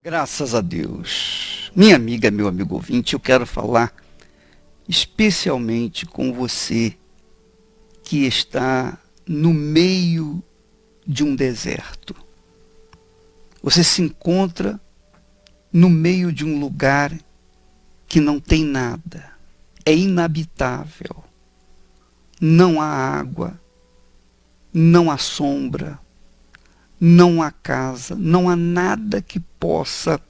Graças a Deus. Minha amiga, meu amigo ouvinte, eu quero falar especialmente com você que está no meio de um deserto. Você se encontra no meio de um lugar que não tem nada, é inabitável. Não há água, não há sombra, não há casa, não há nada que possa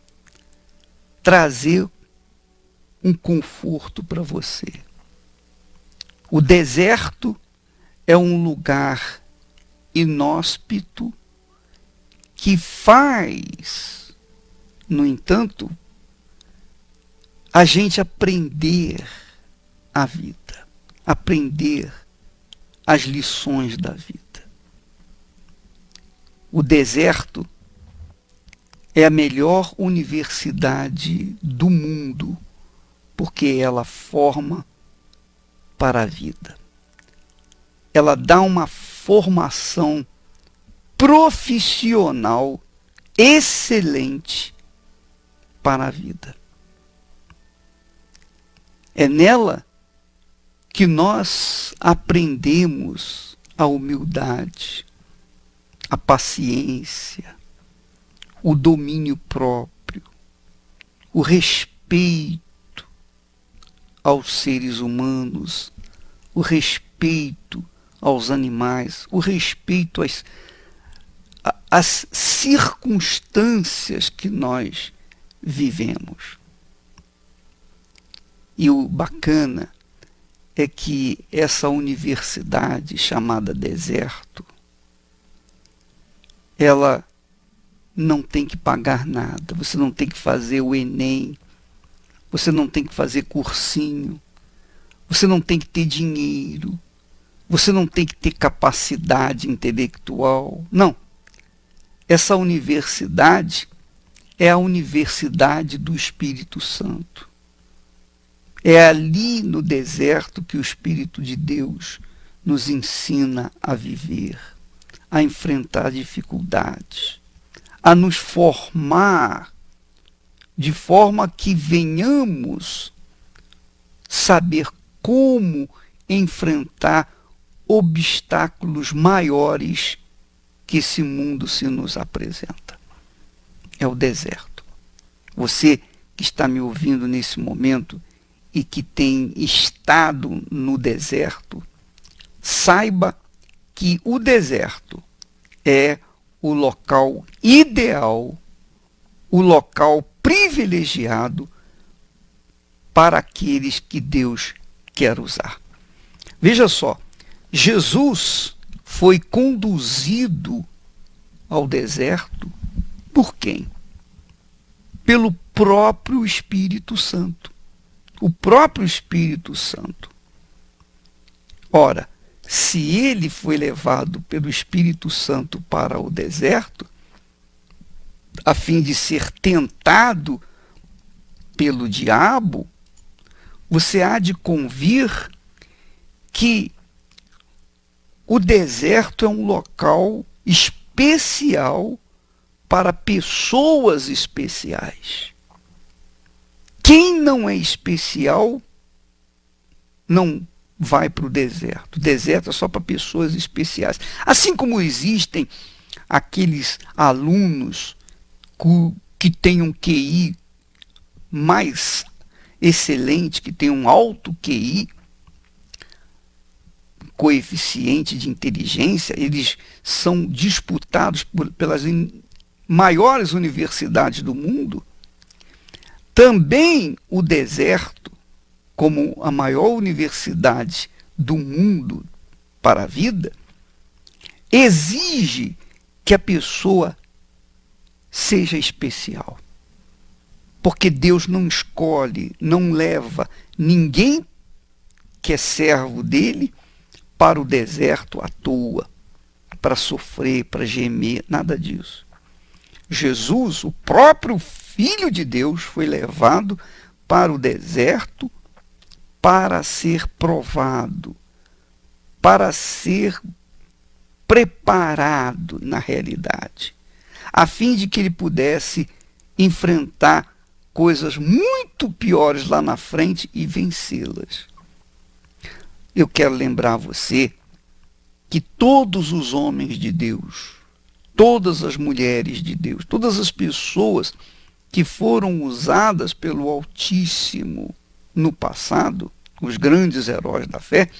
trazer um conforto para você. O deserto é um lugar inóspito que faz, no entanto, a gente aprender a vida, aprender as lições da vida. O deserto é a melhor universidade do mundo, porque ela forma para a vida. Ela dá uma formação profissional excelente para a vida. É nela que nós aprendemos a humildade, a paciência, o domínio próprio, o respeito aos seres humanos, o respeito aos animais, o respeito às circunstâncias que nós vivemos. E o bacana é que essa universidade chamada deserto, ela não tem que pagar nada, você não tem que fazer o Enem, você não tem que fazer cursinho, você não tem que ter dinheiro, você não tem que ter capacidade intelectual. Não. Essa universidade é a universidade do Espírito Santo. É ali no deserto que o Espírito de Deus nos ensina a viver, a enfrentar dificuldades, a nos formar de forma que venhamos saber como enfrentar obstáculos maiores que esse mundo se nos apresenta. É o deserto. Você que está me ouvindo nesse momento e que tem estado no deserto, saiba que o deserto é o local ideal, o local privilegiado para aqueles que Deus quer usar. Veja só, Jesus foi conduzido ao deserto por quem? Pelo próprio Espírito Santo. O próprio Espírito Santo. Ora, se ele foi levado pelo Espírito Santo para o deserto, a fim de ser tentado pelo diabo, você há de convir que o deserto é um local especial para pessoas especiais. Quem não é especial não vai para o deserto. O deserto é só para pessoas especiais. Assim como existem aqueles alunos que têm um QI mais excelente, que têm um alto QI, coeficiente de inteligência, eles são disputados pelas maiores universidades do mundo. Também o deserto, como a maior universidade do mundo para a vida, exige que a pessoa seja especial. Porque Deus não escolhe, não leva ninguém que é servo dele para o deserto à toa, para sofrer, para gemer, nada disso. Jesus, o próprio Filho de Deus, foi levado para o deserto para ser provado, para ser preparado na realidade, a fim de que ele pudesse enfrentar coisas muito piores lá na frente e vencê-las. Eu quero lembrar você que todos os homens de Deus, todas as mulheres de Deus, todas as pessoas que foram usadas pelo Altíssimo no passado, os grandes heróis da fé,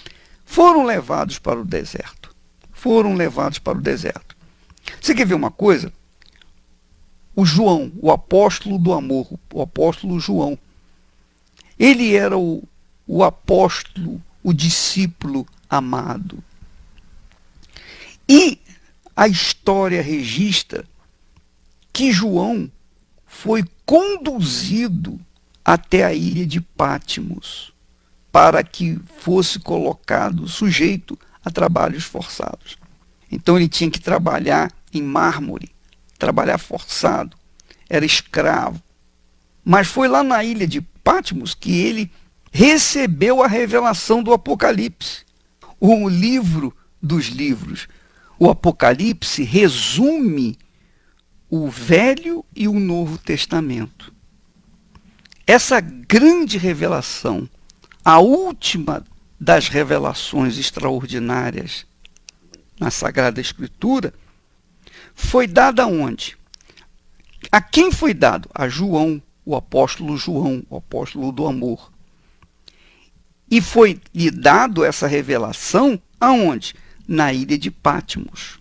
foram levados para o deserto. Foram levados para o deserto. Você quer ver uma coisa? O João, o apóstolo do amor, o apóstolo João, ele era o apóstolo, o discípulo amado. E a história registra que João foi conduzido até a ilha de Patmos para que fosse colocado sujeito a trabalhos forçados. Então ele tinha que trabalhar em mármore, trabalhar forçado, era escravo. Mas foi lá na ilha de Patmos que ele recebeu a revelação do Apocalipse. O livro dos livros, o Apocalipse, resume o Velho e o Novo Testamento. Essa grande revelação, a última das revelações extraordinárias na Sagrada Escritura, foi dada onde? A quem foi dado? A João, o apóstolo João, o apóstolo do amor. E foi lhe dado essa revelação aonde? Na ilha de Patmos.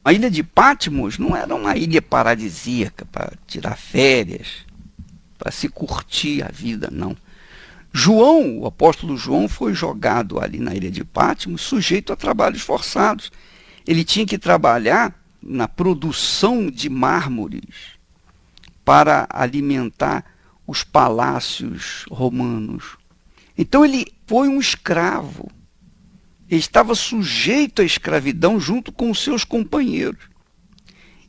A ilha de Patmos não era uma ilha paradisíaca para tirar férias, para se curtir a vida, não. João, o apóstolo João, foi jogado ali na ilha de Patmos, sujeito a trabalhos forçados. Ele tinha que trabalhar na produção de mármores para alimentar os palácios romanos. Então ele foi um escravo. Ele estava sujeito à escravidão junto com os seus companheiros.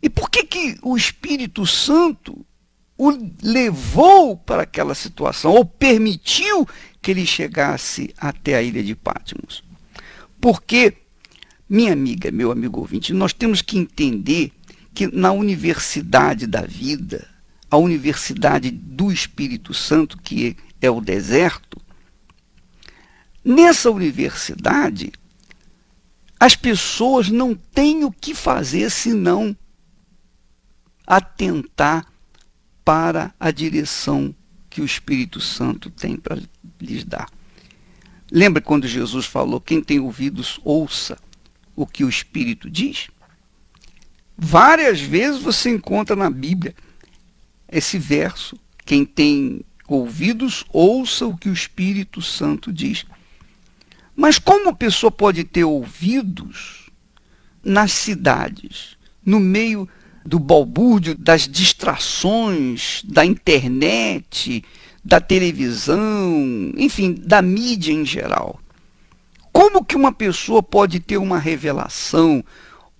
E por que o Espírito Santo o levou para aquela situação, ou permitiu que ele chegasse até a ilha de Patmos? Porque, minha amiga, meu amigo ouvinte, nós temos que entender que na universidade da vida, a universidade do Espírito Santo, que é o deserto, nessa universidade, as pessoas não têm o que fazer senão atentar para a direção que o Espírito Santo tem para lhes dar. Lembra quando Jesus falou, quem tem ouvidos, ouça o que o Espírito diz? Várias vezes você encontra na Bíblia esse verso, quem tem ouvidos, ouça o que o Espírito Santo diz. Mas como a pessoa pode ter ouvidos nas cidades, no meio do balbúrdio, das distrações, da internet, da televisão, enfim, da mídia em geral? Como que uma pessoa pode ter uma revelação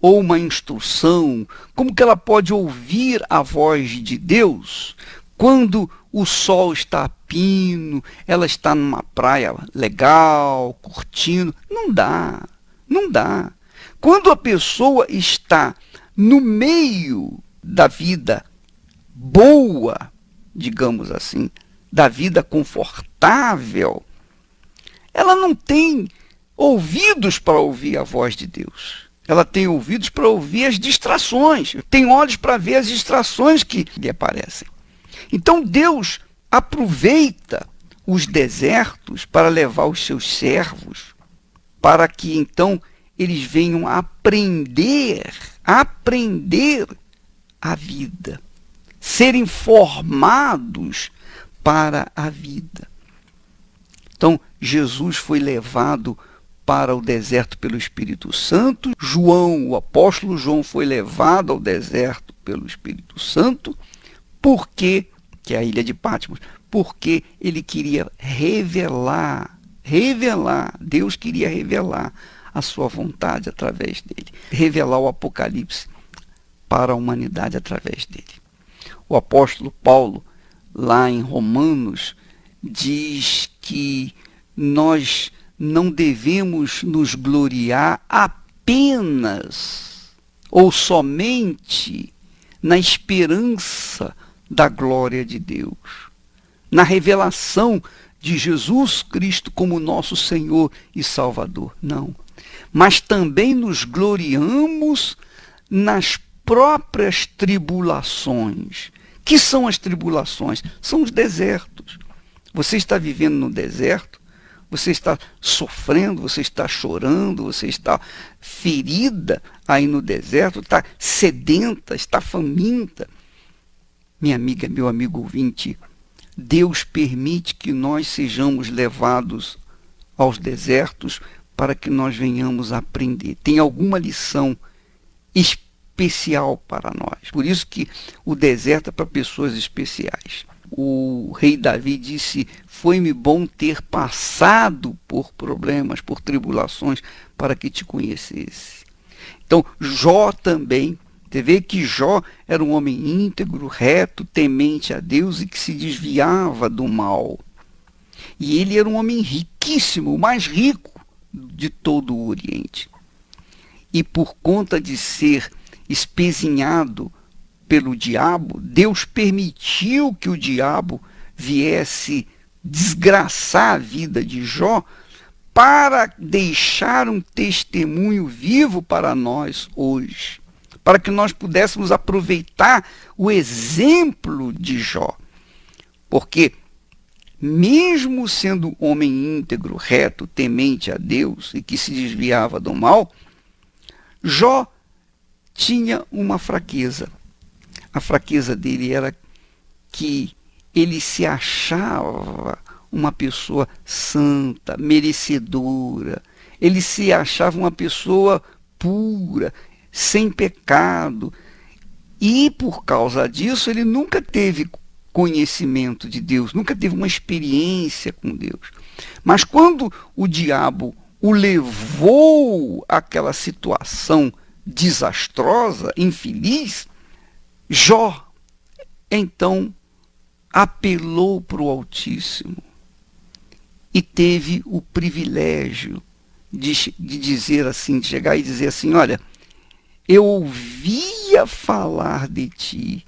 ou uma instrução? Como que ela pode ouvir a voz de Deus quando o sol está a pino, ela está numa praia legal, curtindo? Não dá, não dá. Quando a pessoa está no meio da vida boa, digamos assim, da vida confortável, ela não tem ouvidos para ouvir a voz de Deus. Ela tem ouvidos para ouvir as distrações, tem olhos para ver as distrações que lhe aparecem. Então Deus aproveita os desertos para levar os seus servos, para que então eles venham aprender a vida, serem formados para a vida. Então, Jesus foi levado para o deserto pelo Espírito Santo. João, o apóstolo João, foi levado ao deserto pelo Espírito Santo. Por quê? Que é a ilha de Patmos. Porque ele queria revelar, Deus queria revelar a sua vontade através dele, revelar o Apocalipse para a humanidade através dele. O apóstolo Paulo, lá em Romanos, diz que nós não devemos nos gloriar apenas ou somente na esperança da glória de Deus, na revelação de Jesus Cristo como nosso Senhor e Salvador. Não. Mas também nos gloriamos nas próprias tribulações. Que são as tribulações? São os desertos. Você está vivendo no deserto, você está sofrendo, você está chorando, você está ferida aí no deserto, está sedenta, está faminta. Minha amiga, meu amigo ouvinte, Deus permite que nós sejamos levados aos desertos para que nós venhamos a aprender. Tem alguma lição especial para nós. Por isso que o deserto é para pessoas especiais. O rei Davi disse: foi-me bom ter passado por problemas, por tribulações, para que te conhecesse. Então, Jó também. Você vê que Jó era um homem íntegro, reto, temente a Deus e que se desviava do mal. E ele era um homem riquíssimo, o mais rico de todo o Oriente. E por conta de ser espezinhado pelo diabo, Deus permitiu que o diabo viesse desgraçar a vida de Jó para deixar um testemunho vivo para nós hoje, para que nós pudéssemos aproveitar o exemplo de Jó. Porque, mesmo sendo homem íntegro, reto, temente a Deus e que se desviava do mal, Jó tinha uma fraqueza. A fraqueza dele era que ele se achava uma pessoa santa, merecedora. Ele se achava uma pessoa pura, sem pecado. E por causa disso ele nunca teve conhecimento de Deus, nunca teve uma experiência com Deus. Mas quando o diabo o levou àquela situação desastrosa, infeliz, Jó então apelou para o Altíssimo e teve o privilégio de dizer assim, de chegar e dizer assim: olha, eu ouvia falar de ti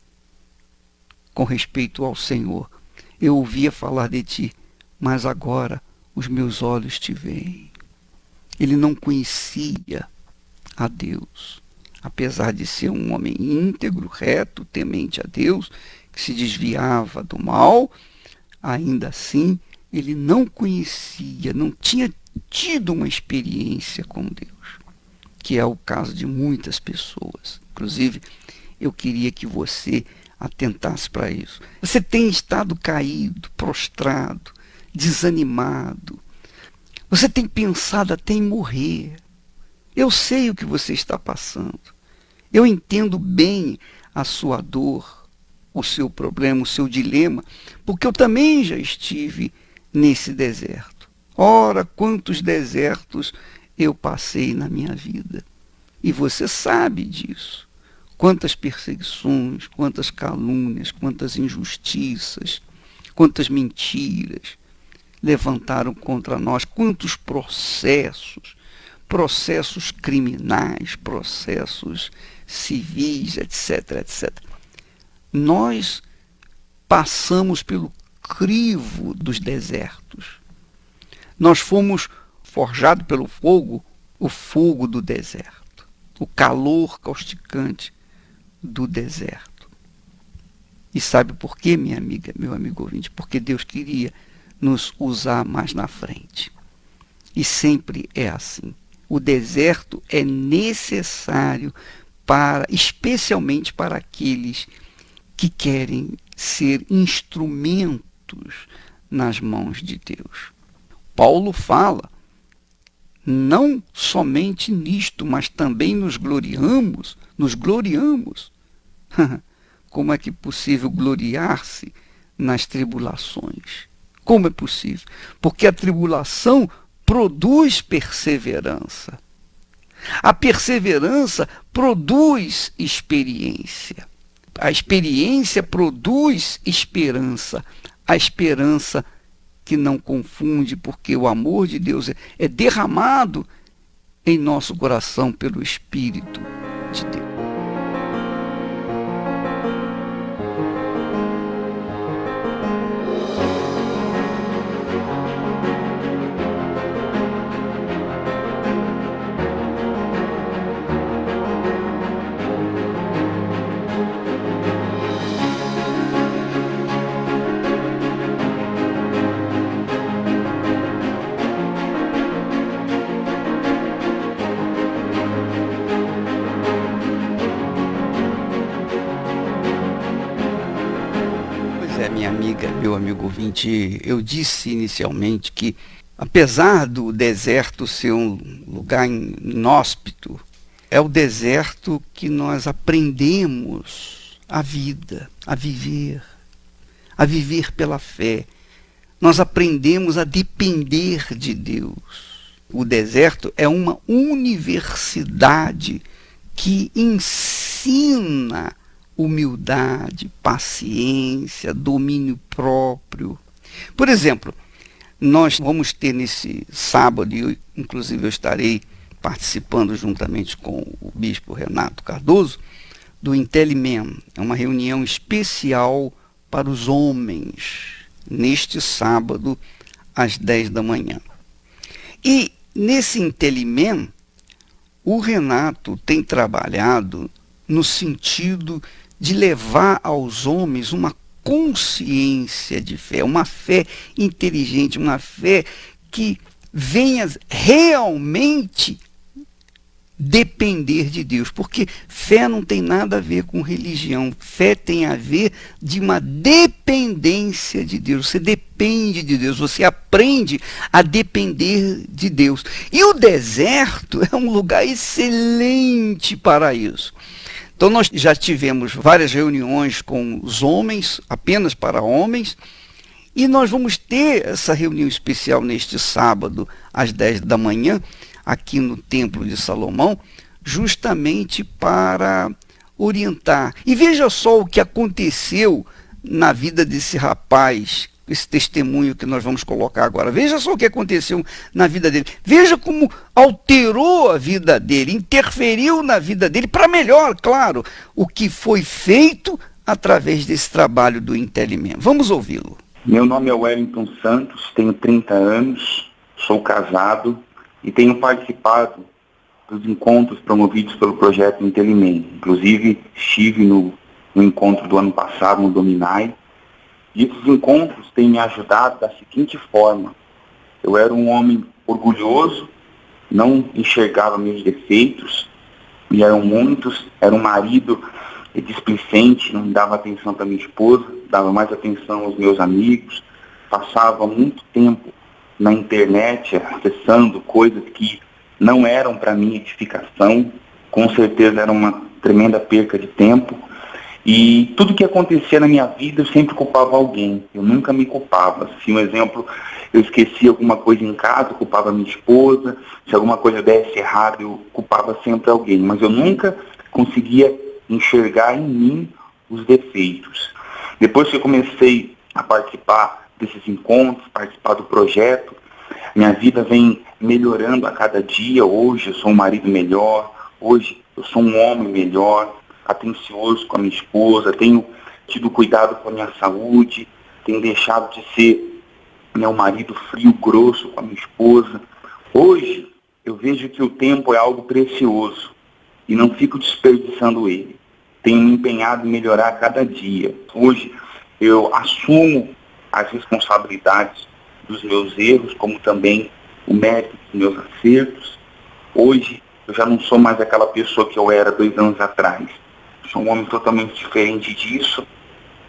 com respeito ao Senhor. Eu ouvia falar de ti, mas agora os meus olhos te veem. Ele não conhecia a Deus, apesar de ser um homem íntegro, reto, temente a Deus, que se desviava do mal. Ainda assim, ele não conhecia, não tinha tido uma experiência com Deus, que é o caso de muitas pessoas. Inclusive, eu queria que você atentasse para isso. Você tem estado caído, prostrado, desanimado. Você tem pensado até em morrer. Eu sei o que você está passando. Eu entendo bem a sua dor, o seu problema, o seu dilema, porque eu também já estive nesse deserto. Ora, quantos desertos eu passei na minha vida. E você sabe disso. Quantas perseguições, quantas calúnias, quantas injustiças, quantas mentiras levantaram contra nós, quantos processos criminais, processos civis, etc, etc. Nós passamos pelo crivo dos desertos. Nós fomos forjados pelo fogo, o fogo do deserto, o calor causticante do deserto. E sabe por quê, minha amiga, meu amigo ouvinte? Porque Deus queria nos usar mais na frente. E sempre é assim. O deserto é necessário especialmente para aqueles que querem ser instrumentos nas mãos de Deus. Paulo fala, não somente nisto, mas também nos gloriamos. Como é que é possível gloriar-se nas tribulações? Como é possível? Porque a tribulação produz perseverança. A perseverança produz experiência. A experiência produz esperança. A esperança que não confunde, porque o amor de Deus é derramado em nosso coração pelo Espírito de Deus. minha amiga, meu amigo ouvinte, eu disse inicialmente que, apesar do deserto ser um lugar inóspito, é o deserto que nós aprendemos a vida, a viver pela fé. Nós aprendemos a depender de Deus. O deserto é uma universidade que ensina humildade, paciência, domínio próprio. Por exemplo, nós vamos ter nesse sábado, e inclusive eu estarei participando juntamente com o bispo Renato Cardoso, do Intellimen. É uma reunião especial para os homens, neste sábado, às 10 da manhã. E nesse Intellimen, o Renato tem trabalhado no sentido de levar aos homens uma consciência de fé, uma fé inteligente, uma fé que venha realmente depender de Deus, porque fé não tem nada a ver com religião, fé tem a ver de uma dependência de Deus, você depende de Deus, você aprende a depender de Deus. E o deserto é um lugar excelente para isso. Então nós já tivemos várias reuniões com os homens, apenas para homens, e nós vamos ter essa reunião especial neste sábado, às 10 da manhã, aqui no Templo de Salomão, justamente para orientar. E veja só o que aconteceu na vida desse rapaz, esse testemunho que nós vamos colocar agora. Veja só o que aconteceu na vida dele. Veja como alterou a vida dele, interferiu na vida dele, para melhor, claro, o que foi feito através desse trabalho do Intellimen. Vamos ouvi-lo. Meu nome é Wellington Santos, tenho 30 anos, sou casado e tenho participado dos encontros promovidos pelo projeto Intellimen. Inclusive, estive no encontro do ano passado, no Dominai. E esses encontros têm me ajudado da seguinte forma: eu era um homem orgulhoso, não enxergava meus defeitos, e eram muitos, era um marido displicente, não dava atenção para minha esposa, dava mais atenção aos meus amigos, passava muito tempo na internet acessando coisas que não eram para minha edificação, com certeza era uma tremenda perca de tempo. E tudo que acontecia na minha vida eu sempre culpava alguém, eu nunca me culpava. Se um exemplo, eu esquecia alguma coisa em casa, eu culpava minha esposa, se alguma coisa desse errado, eu culpava sempre alguém, mas eu nunca conseguia enxergar em mim os defeitos. Depois que eu comecei a participar desses encontros, participar do projeto, minha vida vem melhorando a cada dia. Hoje eu sou um marido melhor, hoje eu sou um homem melhor, atencioso com a minha esposa, tenho tido cuidado com a minha saúde, tenho deixado de ser meu marido frio, grosso com a minha esposa. Hoje eu vejo que o tempo é algo precioso e não fico desperdiçando ele. Tenho me empenhado em melhorar a cada dia. Hoje eu assumo as responsabilidades dos meus erros, como também o mérito dos meus acertos. Hoje eu já não sou mais aquela pessoa que eu era 2 anos atrás. Sou um homem totalmente diferente disso.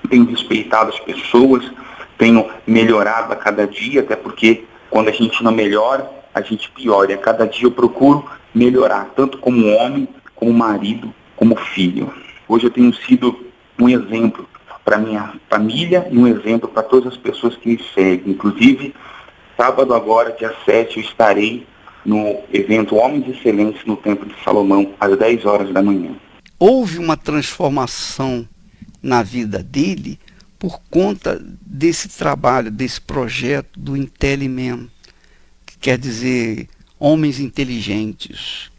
Tenho respeitado as pessoas, tenho melhorado a cada dia, até porque quando a gente não melhora, a gente piora. E a cada dia eu procuro melhorar, tanto como homem, como marido, como filho. Hoje eu tenho sido um exemplo para minha família e um exemplo para todas as pessoas que me seguem. Inclusive, sábado agora, dia 7, eu estarei no evento Homens de Excelência no Templo de Salomão, às 10 horas da manhã. Houve uma transformação na vida dele por conta desse trabalho, desse projeto do Intellimen, que quer dizer homens inteligentes.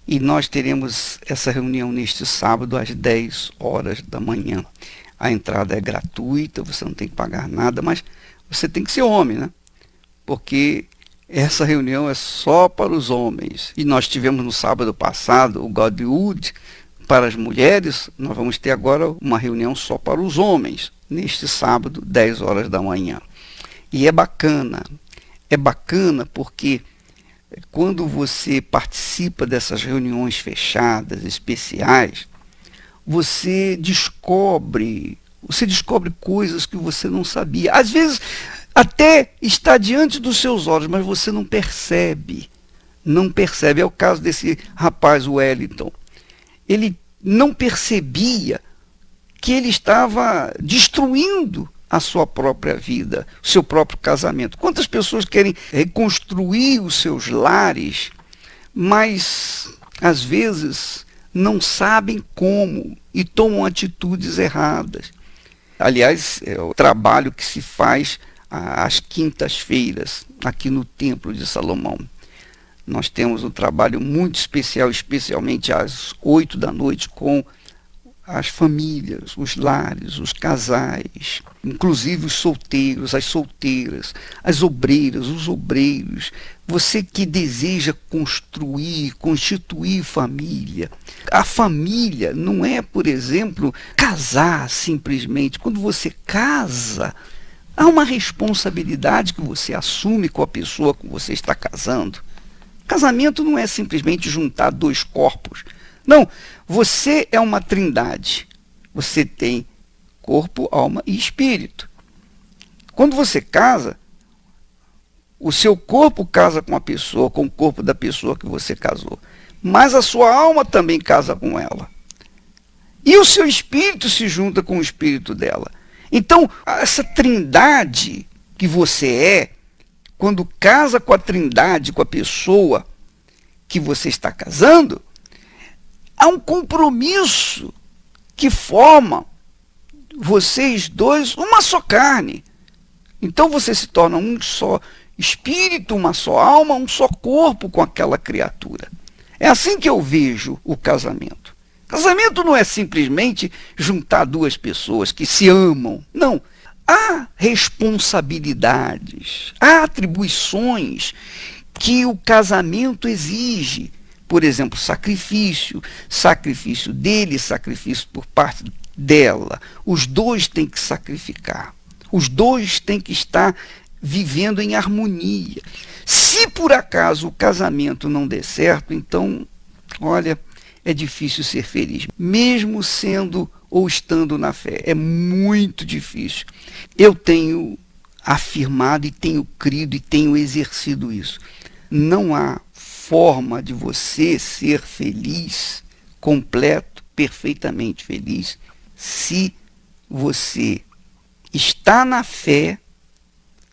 E nós teremos essa reunião neste sábado às 10 horas da manhã. A entrada é gratuita, você não tem que pagar nada, mas você tem que ser homem, né? Porque essa reunião é só para os homens. E nós tivemos no sábado passado o Godwood para as mulheres. Nós vamos ter agora uma reunião só para os homens, neste sábado, 10 horas da manhã. E é bacana porque quando você participa dessas reuniões fechadas, especiais, você descobre Você descobre coisas que você não sabia. Às vezes até está diante dos seus olhos, mas você não percebe. Não percebe. É o caso desse rapaz, o Wellington. Ele não percebia que ele estava destruindo a sua própria vida, o seu próprio casamento. Quantas pessoas querem reconstruir os seus lares, mas às vezes não sabem como e tomam atitudes erradas. Aliás, é o trabalho que se faz às quintas-feiras aqui no Templo de Salomão. Nós temos um trabalho muito especial, especialmente às 8 da noite, com as famílias, os lares, os casais, inclusive os solteiros, as solteiras, as obreiras, os obreiros. Você que deseja construir, constituir família. A família não é, por exemplo, casar simplesmente. Quando você casa, há uma responsabilidade que você assume com a pessoa que você está casando. Casamento não é simplesmente juntar dois corpos. Não, você é uma trindade. Você tem corpo, alma e espírito. Quando você casa, o seu corpo casa com a pessoa, com o corpo da pessoa que você casou. Mas a sua alma também casa com ela. E o seu espírito se junta com o espírito dela. Então, essa trindade que você é, quando casa com a trindade, com a pessoa que você está casando, há um compromisso que forma vocês dois uma só carne. Então você se torna um só espírito, uma só alma, um só corpo com aquela criatura. É assim que eu vejo o casamento. Casamento não é simplesmente juntar duas pessoas que se amam. Não. Há responsabilidades, há atribuições que o casamento exige. Por exemplo, sacrifício dele, sacrifício por parte dela. Os dois têm que sacrificar. Os dois têm que estar vivendo em harmonia. Se por acaso o casamento não der certo, então, olha, é difícil ser feliz. Mesmo sendo ou estando na fé. É muito difícil. Eu tenho afirmado e tenho crido e tenho exercido isso. Não há forma de você ser feliz, completo, perfeitamente feliz, se você está na fé,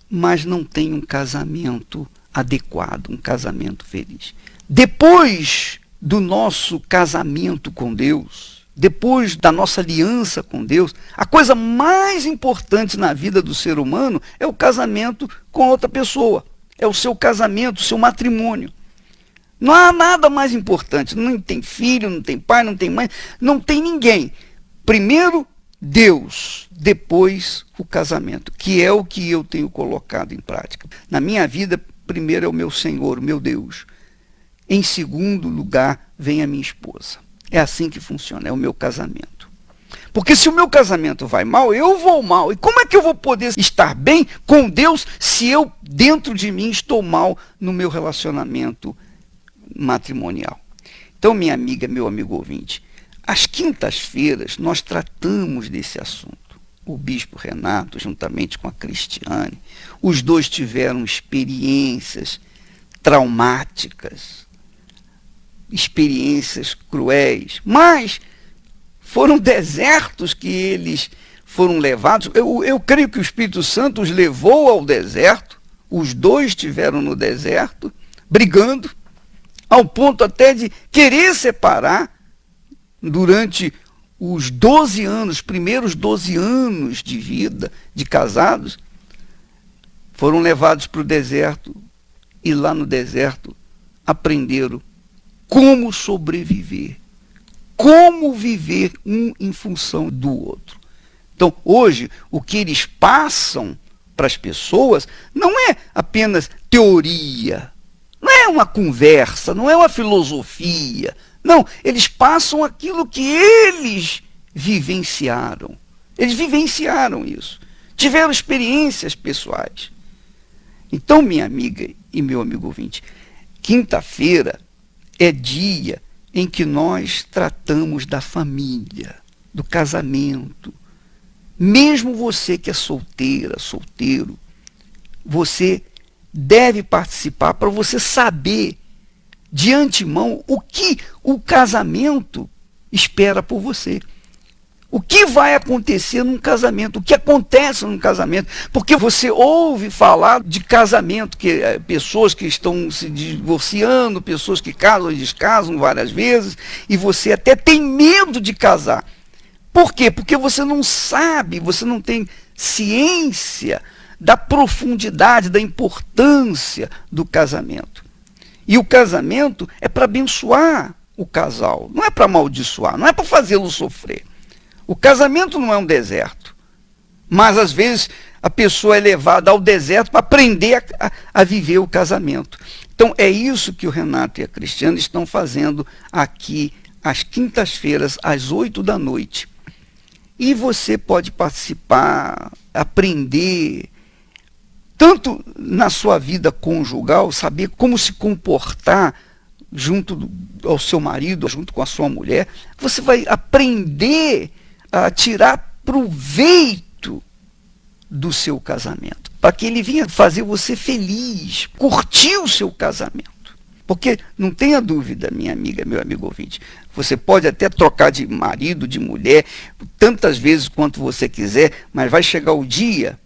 mas não tem um casamento adequado, um casamento feliz. Depois do nosso casamento com Deus, depois da nossa aliança com Deus, a coisa mais importante na vida do ser humano é o casamento com outra pessoa. É o seu casamento, o seu matrimônio. Não há nada mais importante. Não tem filho, não tem pai, não tem mãe, não tem ninguém. Primeiro, Deus. Depois, o casamento, que é o que eu tenho colocado em prática. Na minha vida, primeiro é o meu Senhor, o meu Deus. Em segundo lugar, vem a minha esposa. É assim que funciona, é o meu casamento. Porque se o meu casamento vai mal, eu vou mal. E como é que eu vou poder estar bem com Deus se eu, dentro de mim, estou mal no meu relacionamento matrimonial? Então, minha amiga, meu amigo ouvinte, às quintas-feiras nós tratamos desse assunto. O bispo Renato, juntamente com a Cristiane, os dois tiveram experiências traumáticas, experiências cruéis, mas foram desertos que eles foram levados. Eu creio que o Espírito Santo os levou ao deserto. Os dois estiveram no deserto, brigando, ao ponto até de querer separar durante os 12 anos, primeiros 12 anos de vida, de casados. Foram levados para o deserto e lá no deserto aprenderam como sobreviver. Como viver um em função do outro. Então, hoje, o que eles passam para as pessoas não é apenas teoria, não é uma conversa, não é uma filosofia. Não, eles passam aquilo que eles vivenciaram. Eles vivenciaram isso. Tiveram experiências pessoais. Então, minha amiga e meu amigo ouvinte, quinta-feira é dia em que nós tratamos da família, do casamento, mesmo você que é solteira, solteiro, você deve participar para você saber de antemão o que o casamento espera por você. O que vai acontecer num casamento, o que acontece num casamento, porque você ouve falar de casamento, que pessoas que estão se divorciando, pessoas que casam e descasam várias vezes, e você até tem medo de casar. Por quê? Porque você não sabe, você não tem ciência da profundidade, da importância do casamento. E o casamento é para abençoar o casal, não é para amaldiçoar, não é para fazê-lo sofrer. O casamento não é um deserto, mas às vezes a pessoa é levada ao deserto para aprender a viver o casamento. Então é isso que o Renato e a Cristiana estão fazendo aqui às quintas-feiras, às 8 da noite. E você pode participar, aprender, tanto na sua vida conjugal, saber como se comportar junto ao seu marido, junto com a sua mulher. Você vai aprender a tirar proveito do seu casamento, para que ele venha fazer você feliz, curtir o seu casamento. Porque não tenha dúvida, minha amiga, meu amigo ouvinte, você pode até trocar de marido, de mulher, tantas vezes quanto você quiser, mas vai chegar o dia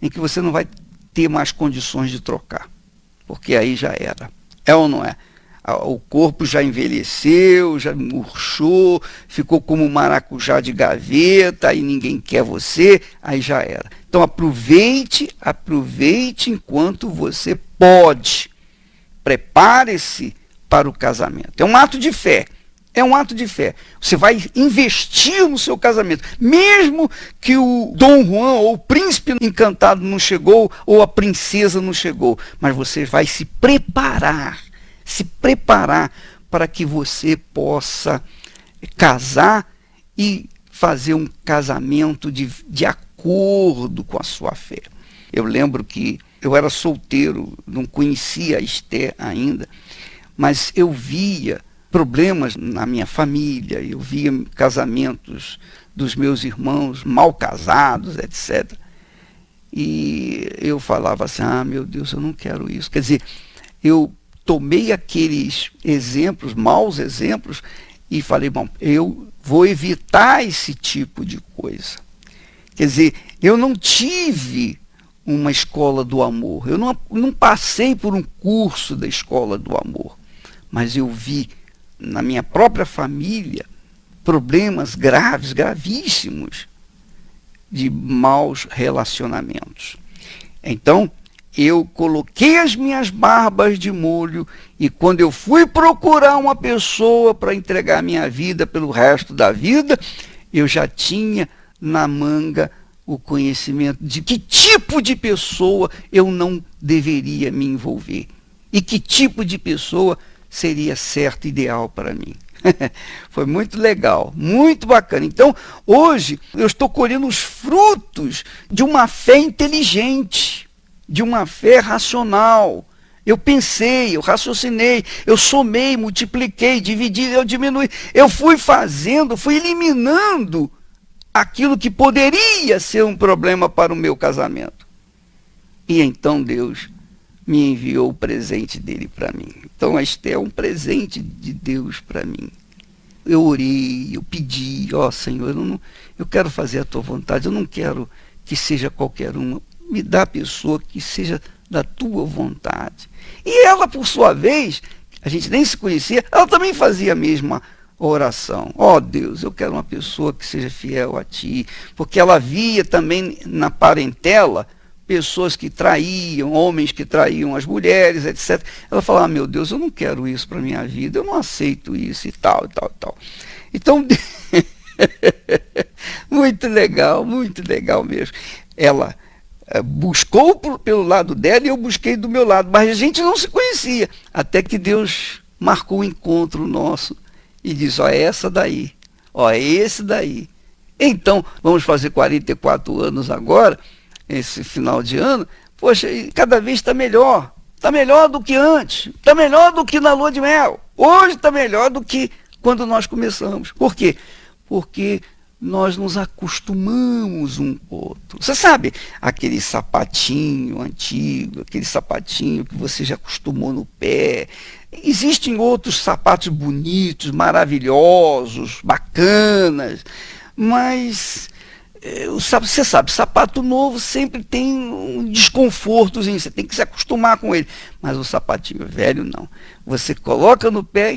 em que você não vai ter mais condições de trocar, porque aí já era. É ou não é? O corpo já envelheceu, já murchou, ficou como um maracujá de gaveta, aí ninguém quer você, aí já era. Então aproveite enquanto você pode. Prepare-se para o casamento. É um ato de fé. É um ato de fé. Você vai investir no seu casamento. Mesmo que o Dom Juan ou o príncipe encantado não chegou, ou a princesa não chegou, mas você vai se preparar para que você possa casar e fazer um casamento de acordo com a sua fé. Eu lembro que eu era solteiro, não conhecia a Esther ainda, mas eu via problemas na minha família, eu via casamentos dos meus irmãos mal casados, etc. E eu falava assim, meu Deus, eu não quero isso. Quer dizer, eu tomei aqueles exemplos, maus exemplos, e falei, bom, eu vou evitar esse tipo de coisa. Quer dizer, eu não tive uma escola do amor, eu não passei por um curso da escola do amor, mas eu vi na minha própria família problemas graves, gravíssimos, de maus relacionamentos. Então, eu coloquei as minhas barbas de molho e quando eu fui procurar uma pessoa para entregar a minha vida pelo resto da vida, eu já tinha na manga o conhecimento de que tipo de pessoa eu não deveria me envolver e que tipo de pessoa seria certo, ideal para mim. Foi muito legal, muito bacana. Então, hoje, eu estou colhendo os frutos de uma fé inteligente, de uma fé racional. Eu pensei, eu raciocinei, eu somei, multipliquei, dividi, eu diminui. Eu fui fazendo, fui eliminando aquilo que poderia ser um problema para o meu casamento. E então Deus me enviou o presente dele para mim. Então a Esther é um presente de Deus para mim. Eu orei, eu pedi, Senhor, eu quero fazer a tua vontade, eu não quero que seja qualquer uma. Me dá a pessoa que seja da tua vontade. E ela, por sua vez, a gente nem se conhecia, ela também fazia a mesma oração. Deus, eu quero uma pessoa que seja fiel a ti, porque ela via também na parentela pessoas que traíam, homens que traíam as mulheres, etc. Ela falava, meu Deus, eu não quero isso para a minha vida, eu não aceito isso e tal, e tal, e tal. Então, muito legal mesmo. Ela buscou pelo lado dela e eu busquei do meu lado, mas a gente não se conhecia, até que Deus marcou um encontro nosso e disse, é essa daí, é esse daí. Então, vamos fazer 44 anos agora, esse final de ano, poxa, cada vez está melhor do que antes, está melhor do que na lua de mel, hoje está melhor do que quando nós começamos. Por quê? Porque nós nos acostumamos um com o outro. Você sabe, aquele sapatinho antigo, aquele sapatinho que você já acostumou no pé. Existem outros sapatos bonitos, maravilhosos, bacanas, mas você sabe, sapato novo sempre tem um desconfortozinho, você tem que se acostumar com ele. Mas o sapatinho velho não. Você coloca no pé,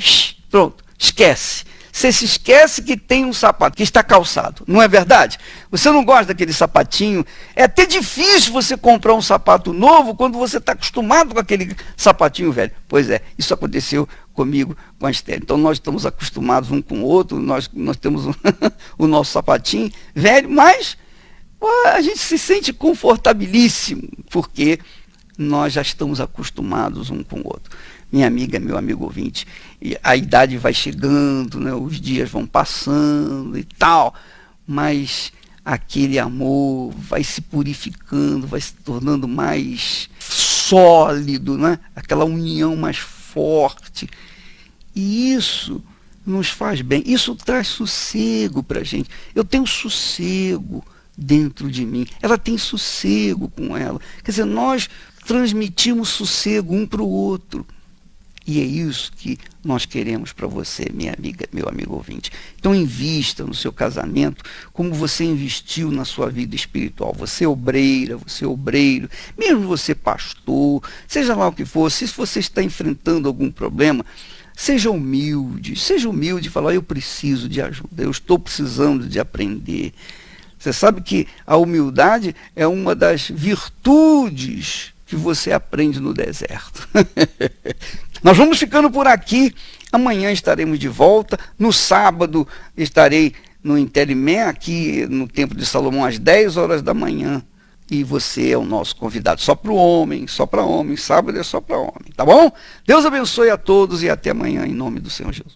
pronto, esquece. Você se esquece que tem um sapato, que está calçado. Não é verdade? Você não gosta daquele sapatinho. É até difícil você comprar um sapato novo quando você está acostumado com aquele sapatinho velho. Pois é, isso aconteceu comigo, com a Esther. Então nós estamos acostumados um com o outro, nós temos o nosso sapatinho velho, mas a gente se sente confortabilíssimo, porque nós já estamos acostumados um com o outro. Minha amiga, meu amigo ouvinte, a idade vai chegando, né? Os dias vão passando e tal, mas aquele amor vai se purificando, vai se tornando mais sólido, né? Aquela união mais forte. E isso nos faz bem, isso traz sossego para a gente. Eu tenho sossego dentro de mim, ela tem sossego com ela. Quer dizer, nós transmitimos sossego um para o outro. E é isso que nós queremos para você, minha amiga, meu amigo ouvinte. Então invista no seu casamento como você investiu na sua vida espiritual. Você é obreira, você é obreiro, mesmo você pastor, seja lá o que for, se você está enfrentando algum problema, seja humilde e fala, eu preciso de ajuda, eu estou precisando de aprender. Você sabe que a humildade é uma das virtudes que você aprende no deserto. Nós vamos ficando por aqui. Amanhã estaremos de volta. No sábado estarei no Interimé, aqui no Templo de Salomão, às 10 horas da manhã. E você é o nosso convidado. Só para o homem, só para homem. Sábado é só para homem, tá bom? Deus abençoe a todos e até amanhã, em nome do Senhor Jesus.